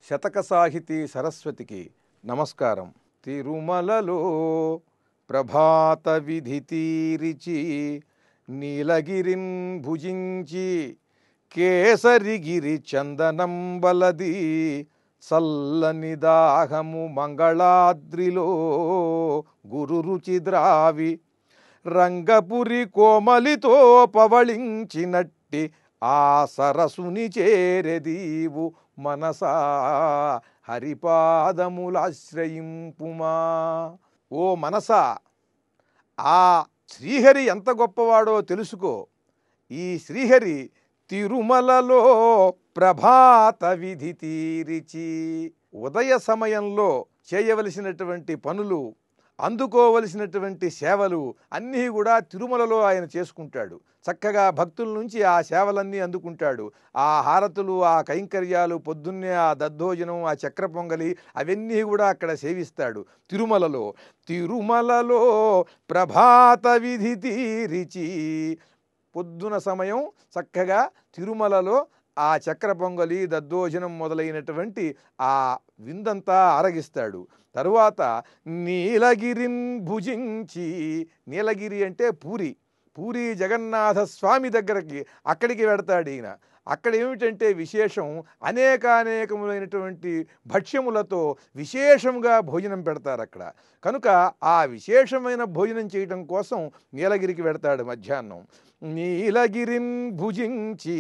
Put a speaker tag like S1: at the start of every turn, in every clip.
S1: శతక సాహితీ సరస్వతికి నమస్కారం. తిరుమలలో ప్రభాత విధి తీరిచి నీలగిరిన్ భుజించి కేసరిగిరి చందనం బలది చల్లని దాహము మంగళాద్రిలో గురు రుచి ద్రావి రంగపురి కోమలితో పవళించినట్టి ఆ సరసుని చేరెదీవు మనసా హరిపాదములాశ్రయింపుమా. ఓ మనసా, ఆ శ్రీహరి ఎంత గొప్పవాడో తెలుసుకో. ఈ శ్రీహరి తిరుమలలో ప్రభాత విధి తీరిచి, ఉదయ సమయంలో చేయవలసినటువంటి పనులు, అందుకోవలసినటువంటి సేవలు అన్నీ కూడా తిరుమలలో ఆయన చేసుకుంటాడు. చక్కగా భక్తుల నుంచి ఆ సేవలన్నీ అందుకుంటాడు. ఆ హారతులు, ఆ కైంకర్యాలు, పొద్దున్నే ఆ దద్దోజనం, ఆ చక్ర పొంగలి అవన్నీ కూడా అక్కడ సేవిస్తాడు తిరుమలలో. తిరుమలలో ప్రభాత విధి తీరిచి, పొద్దున సమయం చక్కగా తిరుమలలో ఆ చక్ర పొంగలి, దద్దోజనం మొదలైనటువంటి ఆ విందంతా ఆరగిస్తాడు. తరువాత నీలగిరిన్ భుజించి, నీలగిరి అంటే పూరి, పూరి జగన్నాథ స్వామి దగ్గరికి అక్కడికి వెడతాడు ఈయన. అక్కడ ఏమిటంటే విశేషం, అనేకములైనటువంటి భక్ష్యములతో విశేషంగా భోజనం పెడతారు అక్కడ. కనుక ఆ విశేషమైన భోజనం చేయటం కోసం నీలగిరికి వెడతాడు మధ్యాహ్నం. నీలగిరిన్ భుజించి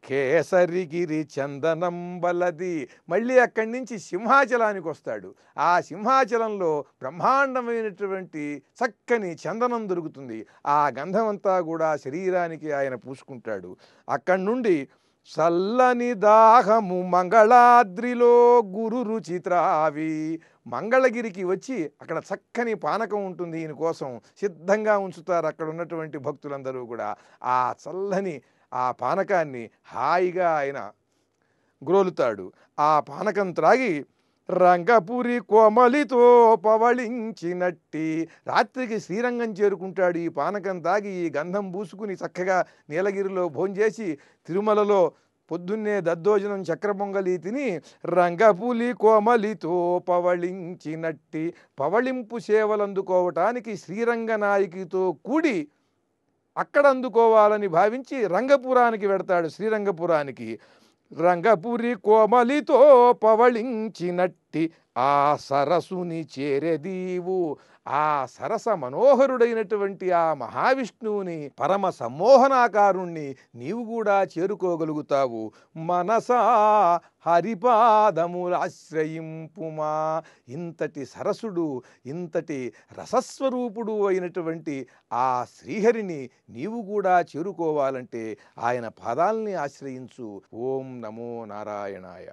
S1: కేసరిగిరి చందనం బలది, మళ్ళీ అక్కడి నుంచి సింహాచలానికి వస్తాడు. ఆ సింహాచలంలో బ్రహ్మాండమైనటువంటి చక్కని చందనం దొరుకుతుంది. ఆ గంధం అంతా కూడా శరీరానికి ఆయన పూసుకుంటాడు. అక్కడి నుండి చల్లని దాహము మంగళాద్రిలో గురు రుచి త్రావి, మంగళగిరికి వచ్చి అక్కడ చక్కని పానకం ఉంటుంది, ఈయన కోసం సిద్ధంగా ఉంచుతారు అక్కడ ఉన్నటువంటి భక్తులందరూ కూడా. ఆ చల్లని ఆ పానకాన్ని హాయిగా ఆయన గ్రోలుతాడు. ఆ పానకం త్రాగి రంగపురి కోమలితో పవళించినట్టి, రాత్రికి శ్రీరంగం చేరుకుంటాడు. ఈ పానకం తాగి ఈ గంధం పూసుకుని చక్కగా నీలగిరిలో భోంచేసి తిరుమలలో పొద్దున్నే దద్దోజనం చక్ర పొంగలి తిని రంగపులి కోమలితో పవళించినట్టి, పవళింపు సేవలు అందుకోవటానికి శ్రీరంగనాయకితో కూడి అక్కడ అందుకోవాలని భావించి రంగపురానికి వెడతాడు, శ్రీరంగపురానికి. రంగపురి కోమలితో పవళించినట్టి ఆ సరసుని చేరెదీవు, ఆ సరస మనోహరుడైనటువంటి ఆ మహావిష్ణువుని, పరమ సమ్మోహనాకారుణ్ణి నీవు కూడా చేరుకోగలుగుతావు. మనసా హరిపాదములాశ్రయింపుమా. ఇంతటి సరసుడు, ఇంతటి రసస్వరూపుడు అయినటువంటి ఆ శ్రీహరిని నీవు కూడా చేరుకోవాలంటే ఆయన పాదాల్ని ఆశ్రయించు. ఓం నమో నారాయణాయ.